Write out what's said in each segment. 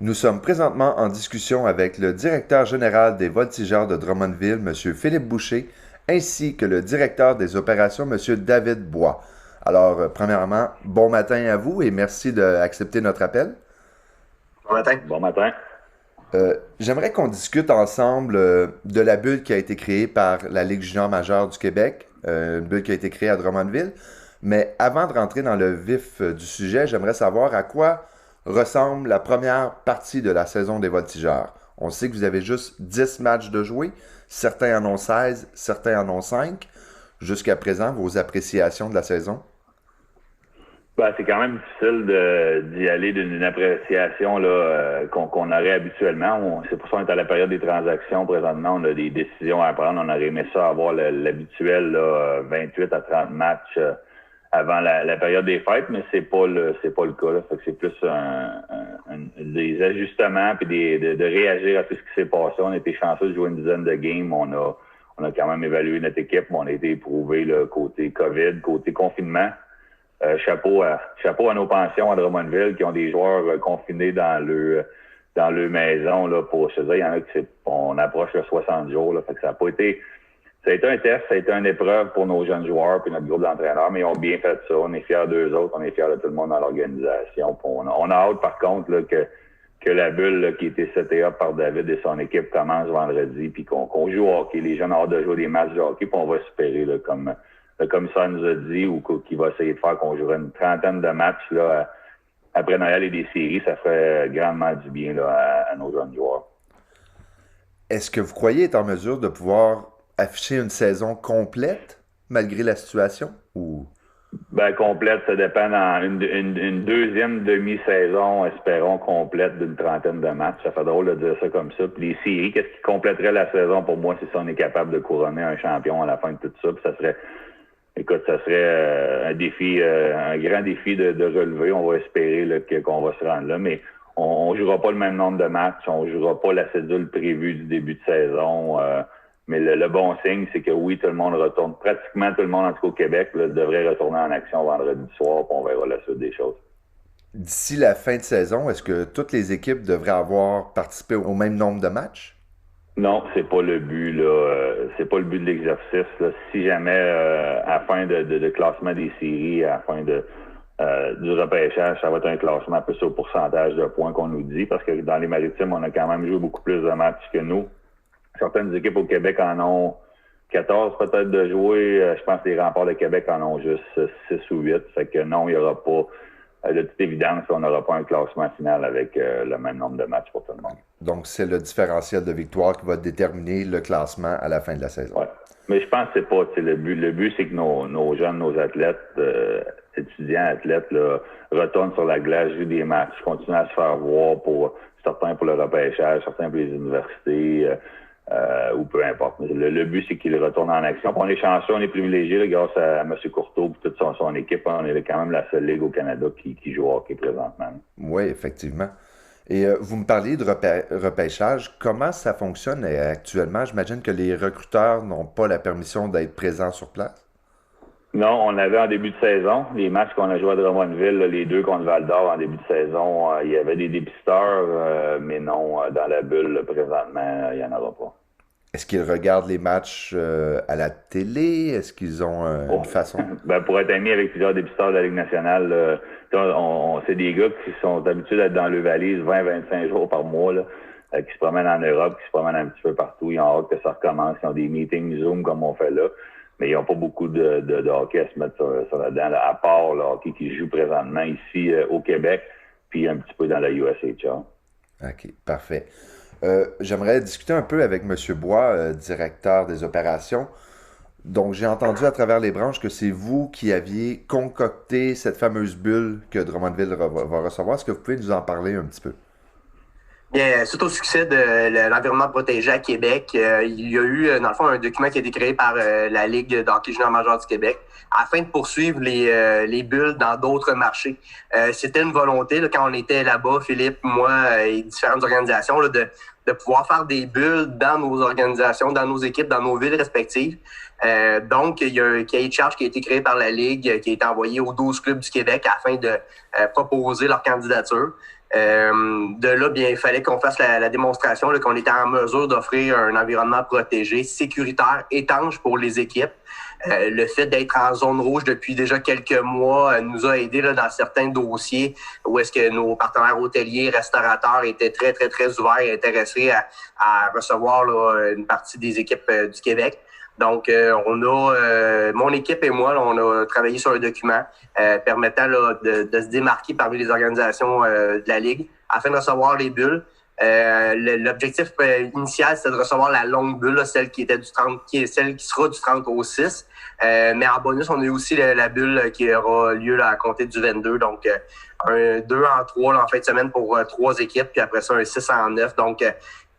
Nous sommes présentement en discussion avec le directeur général des Voltigeurs de Drummondville, M. Philippe Boucher, ainsi que le directeur des opérations, M. David Bois. Alors, premièrement, bon matin à vous et merci d'accepter notre appel. Bon matin. Bon matin. J'aimerais qu'on discute ensemble de la bulle qui a été créée par la Ligue junior majeure du Québec, une bulle qui a été créée à Drummondville. Mais avant de rentrer dans le vif du sujet, j'aimerais savoir à quoi ressemble la première partie de la saison des Voltigeurs. On sait que vous avez juste 10 matchs de jouer, certains en ont 16, certains en ont 5. Jusqu'à présent, vos appréciations de la saison? C'est quand même difficile d'y aller d'une appréciation là, qu'on aurait habituellement. C'est pour ça qu'on est à la période des transactions. Présentement, on a des décisions à prendre. On aurait aimé ça avoir l'habituel là, 28 à 30 matchs avant la période des fêtes, mais c'est pas le cas. Là. Fait que c'est plus des ajustements puis de réagir à tout ce qui s'est passé. On a été chanceux de jouer une dizaine de games. On a quand même évalué notre équipe, mais on a été éprouvé là, côté COVID, côté confinement. Chapeau à nos pensions à Drummondville qui ont des joueurs confinés dans leur maison là, pour se dire, il y en a qui on approche de 60 jours. Là, fait que ça a été un test, ça a été une épreuve pour nos jeunes joueurs et notre groupe d'entraîneurs, mais ils ont bien fait ça. On est fiers d'eux autres, on est fiers de tout le monde dans l'organisation. On a hâte par contre là, que la bulle là, qui a été setée up par David et son équipe commence vendredi puis qu'on joue au hockey. Les jeunes ont hâte de jouer des matchs de hockey puis on va espérer là, comme le commissaire nous a dit ou qu'il va essayer de faire qu'on jouerait une trentaine de matchs là, après Noël et des séries, ça ferait grandement du bien là, à nos jeunes joueurs. Est-ce que vous croyez être en mesure de pouvoir afficher une saison complète malgré la situation? Ou Complète, ça dépend dans une deuxième demi-saison, espérons, complète d'une trentaine de matchs. Ça fait drôle de dire ça comme ça. Puis les séries, qu'est-ce qui compléterait la saison pour moi, c'est si on est capable de couronner un champion à la fin de tout ça. Puis ça serait un défi, un grand défi de relever. On va espérer là, qu'on va se rendre là, mais on jouera pas le même nombre de matchs, on jouera pas la cédule prévue du début de saison. Mais le bon signe, c'est que oui, tout le monde retourne. Pratiquement tout le monde, en tout cas au Québec, là, devrait retourner en action vendredi soir, puis on verra la suite des choses. d'ici la fin de saison, est-ce que toutes les équipes devraient avoir participé au même nombre de matchs? Non, c'est pas le but, là. C'est pas le but de l'exercice. Là. Si jamais, à la fin de classement des séries, à la fin du repêchage, ça va être un classement plus au pourcentage de points qu'on nous dit, parce que dans les Maritimes, on a quand même joué beaucoup plus de matchs que nous. Certaines équipes au Québec en ont 14 peut-être de jouer. Je pense que les Remparts de Québec en ont juste 6 ou 8. Fait que non, il n'y aura pas, de toute évidence, on n'aura pas un classement final avec le même nombre de matchs pour tout le monde. Donc, c'est le différentiel de victoire qui va déterminer le classement à la fin de la saison. Ouais. Mais je pense que c'est pas le but. Le but, c'est que nos jeunes, nos athlètes, étudiants, athlètes, là, retournent sur la glace, jouent des matchs, continuent à se faire voir pour certains pour le repêchage, certains pour les universités. Ou peu importe. Le but, c'est qu'il retourne en action. Puis on est chanceux, on est privilégié là, grâce à M. Courteau et toute son équipe. On est quand même la seule ligue au Canada qui joue au hockey présentement. Oui, effectivement. Et vous me parliez de repêchage. Comment ça fonctionne actuellement? J'imagine que les recruteurs n'ont pas la permission d'être présents sur place. Non, on avait en début de saison, les matchs qu'on a joués à Drummondville, là, les deux contre Val-d'Or en début de saison, il y avait des dépisteurs, mais non, dans la bulle, là, présentement, il n'y en aura pas. Est-ce qu'ils regardent les matchs à la télé? Est-ce qu'ils ont une Oh. façon? Pour être ami avec plusieurs dépisteurs de la Ligue nationale, c'est des gars qui sont habitués d'être dans le valise 20-25 jours par mois, là, qui se promènent en Europe, qui se promènent un petit peu partout. Ils ont hâte que ça recommence. Ils ont des meetings Zoom comme on fait là. Mais ils n'ont pas beaucoup de hockey à se mettre sur la dent, là, à part le hockey qui joue présentement ici au Québec, puis un petit peu dans la USHL. OK, parfait. J'aimerais discuter un peu avec M. Bois, directeur des opérations. Donc, j'ai entendu à travers les branches que c'est vous qui aviez concocté cette fameuse bulle que Drummondville va recevoir. Est-ce que vous pouvez nous en parler un petit peu? Bien, suite au succès de l'environnement protégé à Québec, il y a eu, dans le fond, un document qui a été créé par la Ligue de hockey junior majeur du Québec afin de poursuivre les bulles dans d'autres marchés. C'était une volonté, là, quand on était là-bas, Philippe, moi et différentes organisations, là, de pouvoir faire des bulles dans nos organisations, dans nos équipes, dans nos villes respectives. Donc, il y a un cahier de charge qui a été créé par la Ligue, qui a été envoyé aux 12 clubs du Québec afin de proposer leur candidature. De là, bien, il fallait qu'on fasse la démonstration là, qu'on était en mesure d'offrir un environnement protégé, sécuritaire, étanche pour les équipes. Le fait d'être en zone rouge depuis déjà quelques mois nous a aidé là, dans certains dossiers où est-ce que nos partenaires hôteliers, restaurateurs étaient très, très, très ouverts et intéressés à recevoir là, une partie des équipes du Québec. Donc, mon équipe et moi, là, on a travaillé sur un document permettant là, de se démarquer parmi les organisations de la Ligue afin de recevoir les bulles. L'objectif initial, c'était de recevoir la longue bulle, là, celle qui sera du 30 au 6. Mais en bonus, on a eu aussi la bulle qui aura lieu là, à compter du 22. Donc, un 2 en 3 là, en fin de semaine pour 3 équipes, puis après ça, un 6 en 9. Donc,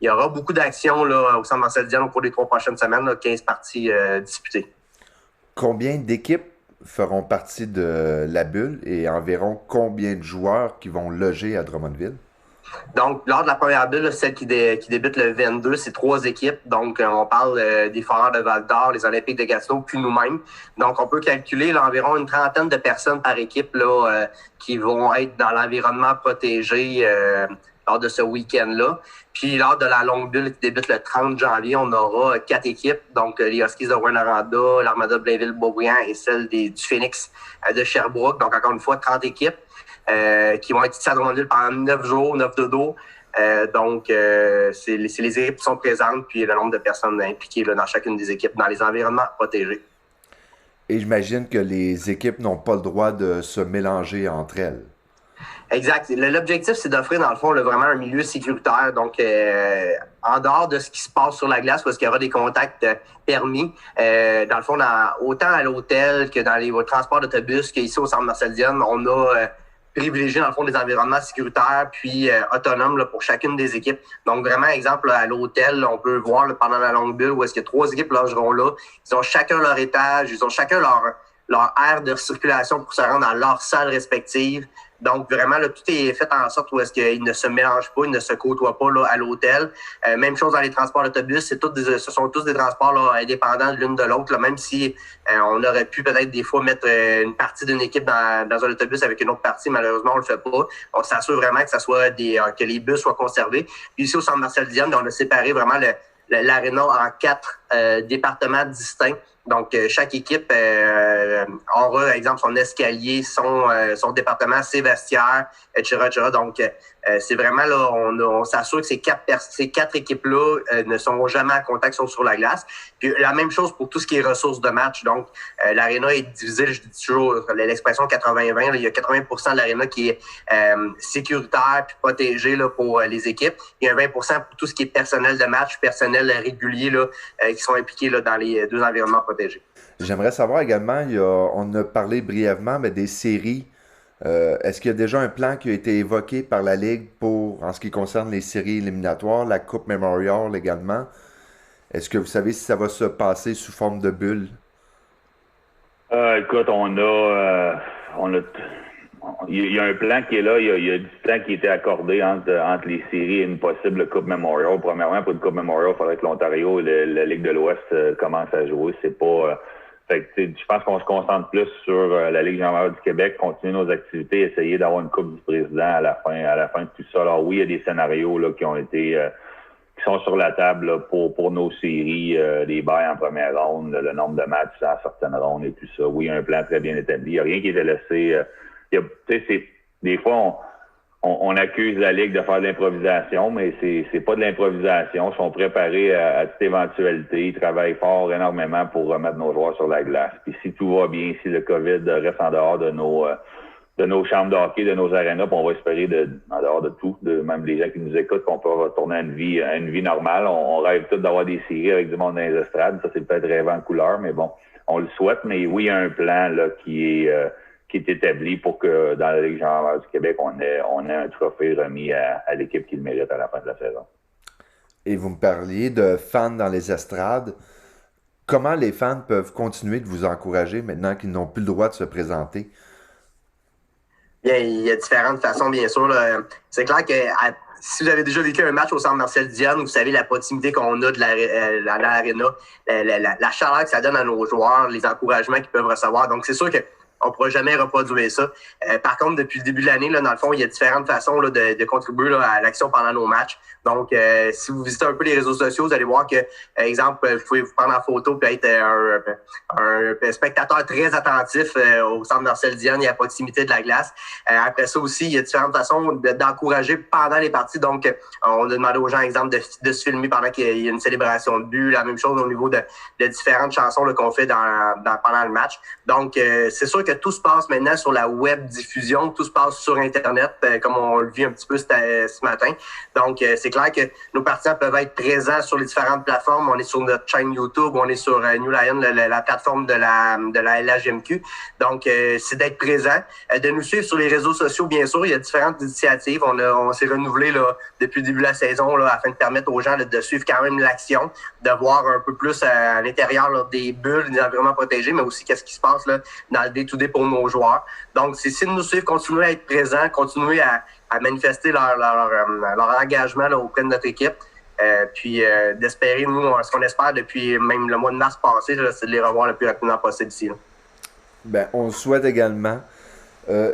il y aura beaucoup d'actions là, au Centre Marcel Dion au cours des 3 prochaines semaines, là, 15 parties disputées. Combien d'équipes feront partie de la bulle et environ combien de joueurs qui vont loger à Drummondville? Donc, lors de la première bulle, là, celle qui débute le 22, c'est 3 équipes. Donc, on parle des Foreurs de Val-d'Or, les Olympiques de Gatineau, puis nous-mêmes. Donc, on peut calculer là, environ une trentaine de personnes par équipe là, qui vont être dans l'environnement protégé lors de ce week-end-là. Puis, lors de la longue bulle qui débute le 30 janvier, on aura 4 équipes. Donc, les Huskies de Rouyn-Noranda, l'Armada de Blainville-Beaubriand et celle du Phoenix de Sherbrooke. Donc, encore une fois, 30 équipes. Qui vont être ici à Drummondville pendant 9 jours, 9 dodo. Donc, c'est les équipes qui sont présentes, puis le nombre de personnes impliquées là, dans chacune des équipes, dans les environnements protégés. Et j'imagine que les équipes n'ont pas le droit de se mélanger entre elles. Exact. L'objectif, c'est d'offrir, dans le fond, là, vraiment un milieu sécuritaire. Donc, en dehors de ce qui se passe sur la glace, parce qu'il y aura des contacts permis, dans le fond, autant à l'hôtel que dans les transports d'autobus qu'ici au Centre Marcel Dion, on a privilégier, dans le fond, des environnements sécuritaires puis autonomes là, pour chacune des équipes. Donc, vraiment, exemple, là, à l'hôtel, on peut voir là, pendant la longue bulle où est-ce que 3 équipes logeront là. Ils ont chacun leur étage, ils ont chacun leur aire de circulation pour se rendre dans leur salle respective. Donc, vraiment, là, tout est fait en sorte où est-ce qu'ils ne se mélangent pas, ils ne se côtoient pas là, à l'hôtel. Même chose dans les transports d'autobus, ce sont tous des transports là, indépendants l'une de l'autre, là, même si on aurait pu peut-être des fois mettre une partie d'une équipe dans un autobus avec une autre partie. Malheureusement, on le fait pas. On s'assure vraiment que ça soit que les bus soient conservés. Puis ici, au Centre Marcel Dion, on a séparé vraiment l'aréna en 4 départements distincts. Donc, chaque équipe aura, par exemple, son escalier, son département, ses vestiaires, etc. Donc, c'est vraiment là, on s'assure que ces quatre équipes-là ne sont jamais en contact sur la glace. Puis la même chose pour tout ce qui est ressources de match. Donc, l'aréna est divisée, je dis toujours l'expression 80-20. Là, il y a 80% de l'aréna qui est sécuritaire puis protégée là, pour les équipes. Il y a 20% pour tout ce qui est personnel de match, personnel régulier là, qui sont impliqués là, dans les 2 environnements protégés. J'aimerais savoir également, on a parlé brièvement, mais des séries. Est-ce qu'il y a déjà un plan qui a été évoqué par la Ligue en ce qui concerne les séries éliminatoires, la Coupe Memorial également? Est-ce que vous savez si ça va se passer sous forme de bulle? Écoute, il y a un plan qui est là, il y a du temps qui a été accordé entre les séries et une possible Coupe Memorial. Premièrement, pour une Coupe Memorial, il faudrait que l'Ontario et la Ligue de l'Ouest commencent à jouer. C'est pas... je pense qu'on se concentre plus sur la Ligue junior du Québec, continuer nos activités, essayer d'avoir une Coupe du Président à la fin de tout ça. Alors oui, il y a des scénarios là, qui sont sur la table là, pour nos séries, des bails en première ronde, le nombre de matchs à certaines rondes et tout ça. Oui, il y a un plan très bien établi. Il n'y a rien qui était laissé. Des fois, on accuse la Ligue de faire de l'improvisation, mais c'est pas de l'improvisation. Ils sont préparés à toute éventualité. Ils travaillent fort énormément pour remettre nos joueurs sur la glace. Puis si tout va bien, si le COVID reste en dehors de nos chambres de hockey, de nos arénas, puis on va espérer en dehors de tout, même les gens qui nous écoutent, qu'on peut retourner à une vie normale. On rêve tous d'avoir des séries avec du monde dans les estrades. Ça, c'est peut-être rêvant en couleur, mais bon, on le souhaite. Mais oui, il y a un plan là qui est établi pour que dans la Ligue junior du Québec, on ait un trophée remis à l'équipe qui le mérite à la fin de la saison. Et vous me parliez de fans dans les estrades. Comment les fans peuvent continuer de vous encourager maintenant qu'ils n'ont plus le droit de se présenter? Bien, il y a différentes façons, bien sûr. Là. C'est clair que si vous avez déjà vécu un match au Centre Marcel Dion, vous savez la proximité qu'on a de l'aréna, la chaleur que ça donne à nos joueurs, les encouragements qu'ils peuvent recevoir. Donc, c'est sûr que on pourra jamais reproduire ça. Par contre, depuis le début de l'année, là, dans le fond, il y a différentes façons là, de contribuer là, à l'action pendant nos matchs. Donc, si vous visitez un peu les réseaux sociaux, vous allez voir que, exemple, vous pouvez vous prendre en photo et être un spectateur très attentif au centre Marcel Dionne et à proximité de la glace. Après ça aussi, il y a différentes façons d'encourager pendant les parties. Donc, on a demandé aux gens, exemple, de se filmer pendant qu'il y a une célébration de but. La même chose au niveau de différentes chansons là, qu'on fait pendant le match. Donc, c'est sûr que tout se passe maintenant sur la web diffusion. Tout se passe sur Internet, comme on le vit un petit peu ce matin. Donc, c'est clair que nos partisans peuvent être présents sur les différentes plateformes. On est sur notre chaîne YouTube, on est sur New Lion, la plateforme de la LHMQ. Donc, c'est d'être présent, de nous suivre sur les réseaux sociaux, bien sûr. Il y a différentes initiatives. On s'est renouvelé là, depuis le début de la saison là, afin de permettre aux gens là, de suivre quand même l'action, de voir un peu plus à l'intérieur là, des bulles, des environnements protégés, mais aussi qu'est-ce qui se passe là, dans le day-to-day pour nos joueurs. Donc, c'est de nous suivre, continuer à être présents, continuer à manifester leur engagement là, auprès de notre équipe. Puis d'espérer, nous, ce qu'on espère depuis même le mois de mars passé, là, c'est de les revoir le plus rapidement possible ici. Là. Ben, on le souhaite également.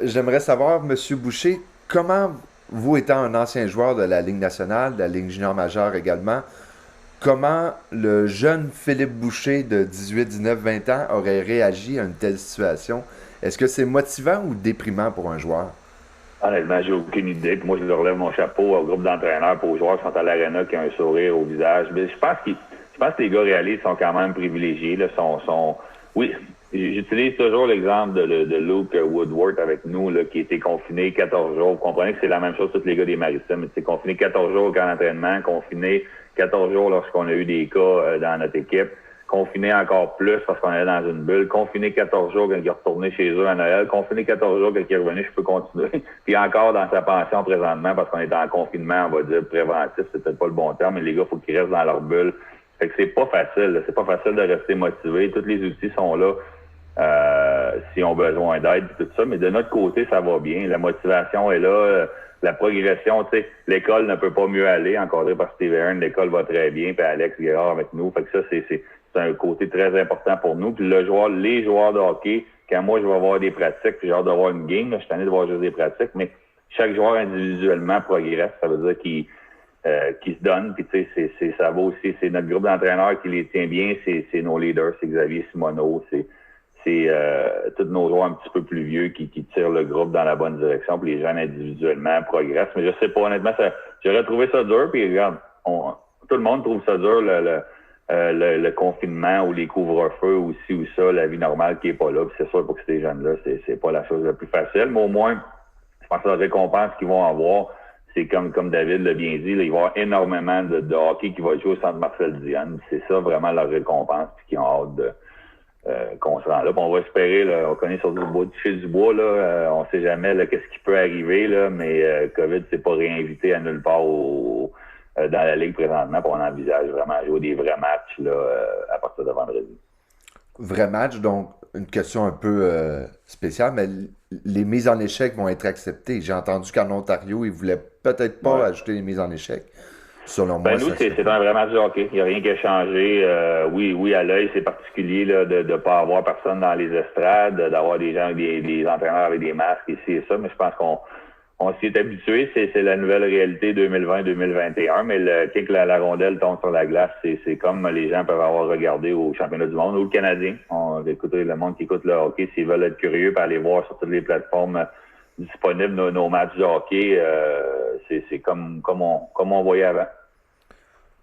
J'aimerais savoir, M. Boucher, comment, vous étant un ancien joueur de la Ligue nationale, de la Ligue junior majeure également, comment le jeune Philippe Boucher de 18, 19, 20 ans aurait réagi à une telle situation? Est-ce que c'est motivant ou déprimant pour un joueur? Honnêtement, j'ai aucune idée. Puis moi, je leur relève mon chapeau au groupe d'entraîneurs pour aux joueurs qui sont à l'aréna, qui ont un sourire au visage. Mais je pense que les gars réalistes sont quand même privilégiés. Là, Oui, j'utilise toujours l'exemple de Luke Woodward avec nous, là, qui était confiné 14 jours. Vous comprenez que c'est la même chose tous les gars des Maritimes. Il était confiné 14 jours au camp d'entraînement, confiné 14 jours lorsqu'on a eu des cas dans notre équipe. Confiné encore plus parce qu'on est dans une bulle, confiné 14 jours quand il est retourné chez eux à Noël, confiné 14 jours quand il est revenu, je peux continuer. Puis encore dans sa pension présentement parce qu'on est en confinement, on va dire préventif, c'est peut-être pas le bon terme, mais les gars, il faut qu'ils restent dans leur bulle. Fait que c'est pas facile, là. C'est pas facile de rester motivé. Tous les outils sont là s'ils ont besoin d'aide et tout ça, mais de notre côté, ça va bien. La motivation est là. La progression, tu sais, l'école ne peut pas mieux aller, encadré par Steve Hearn, l'école va très bien, puis Alex Guérard avec nous. Fait que ça, c'est un côté très important pour nous. Puis les joueurs de hockey, quand moi je vais avoir des pratiques, puis j'ai hâte d'avoir une game, là, je suis tanné de voir juste des pratiques, mais chaque joueur individuellement progresse. Ça veut dire qu'il se donne. Puis tu sais, ça va aussi. C'est notre groupe d'entraîneurs qui les tient bien, c'est nos leaders, c'est Xavier Simoneau, c'est tous nos joueurs un petit peu plus vieux qui tirent le groupe dans la bonne direction, puis les jeunes individuellement progressent. Mais je sais pas, honnêtement, j'aurais trouvé ça dur, puis regarde, tout le monde trouve ça dur, le confinement ou les couvre-feux ou ci ou ça, la vie normale qui est pas là. Puis c'est sûr pour que ces jeunes-là, c'est pas la chose la plus facile. Mais au moins, je pense que la récompense qu'ils vont avoir, c'est comme David l'a bien dit, là, il va y avoir énormément de hockey qui va jouer au centre Marcel Dionne. C'est ça vraiment leur récompense, puis qu'ils ont hâte qu'on se rend là. Puis on va espérer, là, on connaît sur du bois, du fil du bois, là, on sait jamais là, qu'est-ce qui peut arriver, là, mais COVID s'est pas réinvité à nulle part dans la Ligue présentement, puis on envisage vraiment jouer des vrais matchs là, à partir de vendredi. Vrai match, donc une question un peu spéciale, mais les mises en échec vont être acceptées. J'ai entendu qu'en Ontario, ils voulaient peut-être pas ajouter les mises en échec. Selon moi, nous, c'est un vrai match de hockey. Il n'y a rien qui a changé. Oui, à l'œil, c'est particulier là, de ne pas avoir personne dans les estrades, d'avoir des gens avec des entraîneurs avec des masques ici et ça, mais je pense qu'on s'y est habitué. C'est la nouvelle réalité 2020-2021, mais quand la rondelle tombe sur la glace, c'est comme les gens peuvent avoir regardé au championnat du monde ou le Canadien. Écoutez, le monde qui écoute le hockey, s'ils veulent être curieux et aller voir sur toutes les plateformes disponibles nos matchs de hockey, c'est comme on voyait avant.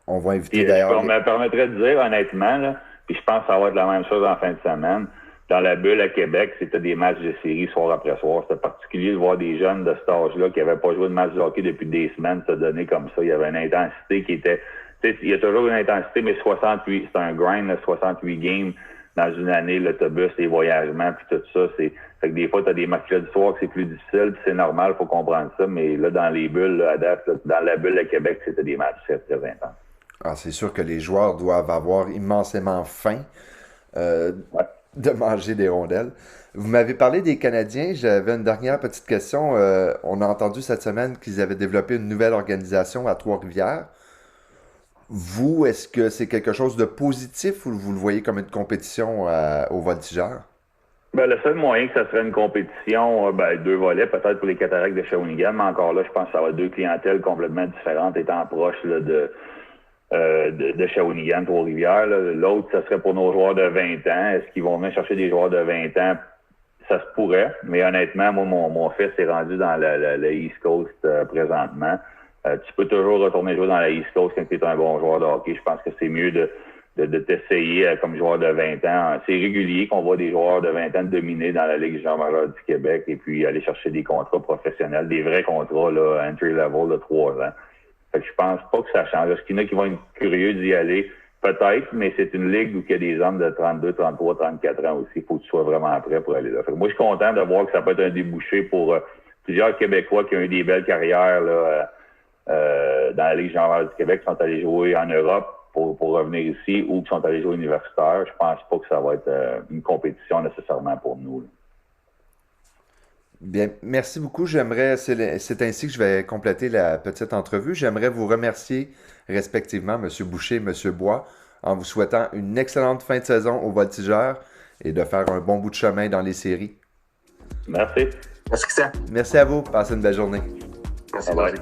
On va inviter d'ailleurs. Je me permettrais de dire honnêtement, là, puis je pense que ça va être la même chose en fin de semaine. Dans la bulle à Québec, c'était des matchs de série soir après soir. C'était particulier de voir des jeunes de cet âge-là qui n'avaient pas joué de match de hockey depuis des semaines se donner comme ça. Il y avait une intensité qui était... Il y a toujours une intensité, mais 68, c'est un grind, 68 games dans une année, l'autobus, les voyagements, puis tout ça. Fait que des fois, tu as des mercredis soirs que c'est plus difficile, puis c'est normal, il faut comprendre ça. Mais là, dans les bulles, là, à date, là, dans la bulle à Québec, c'était des matchs très, très intenses. Ah, c'est sûr que les joueurs doivent avoir immensément faim de manger des rondelles. Vous m'avez parlé des Canadiens. J'avais une dernière petite question. On a entendu cette semaine qu'ils avaient développé une nouvelle organisation à Trois-Rivières. Vous, est-ce que c'est quelque chose de positif ou vous le voyez comme une compétition aux voltigeurs? Ben, le seul moyen que ça serait une compétition, deux volets, peut-être pour les Cataractes de Shawinigan, mais encore là, je pense que ça va être deux clientèles complètement différentes, étant proches là, de Shawinigan, Trois-Rivières. L'autre, ça serait pour nos joueurs de 20 ans. Est-ce qu'ils vont venir chercher des joueurs de 20 ans? Ça se pourrait, mais honnêtement, moi, mon fils est rendu dans le East Coast présentement. Tu peux toujours retourner jouer dans la East Coast quand tu es un bon joueur de hockey. Je pense que c'est mieux de t'essayer comme joueur de 20 ans. C'est régulier qu'on voit des joueurs de 20 ans dominer dans la Ligue junior majeure du Québec et puis aller chercher des contrats professionnels, des vrais contrats là, entry level de 3 ans. Fait que je pense pas que ça change. Est-ce qu'il y en a qui vont être curieux d'y aller? Peut-être, mais c'est une ligue où il y a des hommes de 32, 33, 34 ans aussi. Il faut que tu sois vraiment prêt pour aller là. Fait que moi, je suis content de voir que ça peut être un débouché pour plusieurs Québécois qui ont eu des belles carrières là, dans la Ligue junior majeure du Québec, qui sont allés jouer en Europe pour revenir ici ou qui sont allés jouer universitaire. Je pense pas que ça va être une compétition nécessairement pour nous. Là. Bien, merci beaucoup. C'est ainsi que je vais compléter la petite entrevue. J'aimerais vous remercier respectivement, M. Boucher et M. Bois, en vous souhaitant une excellente fin de saison au Voltigeur et de faire un bon bout de chemin dans les séries. Merci. Merci, Christian. Merci à vous. Passez une belle journée. Merci, bye.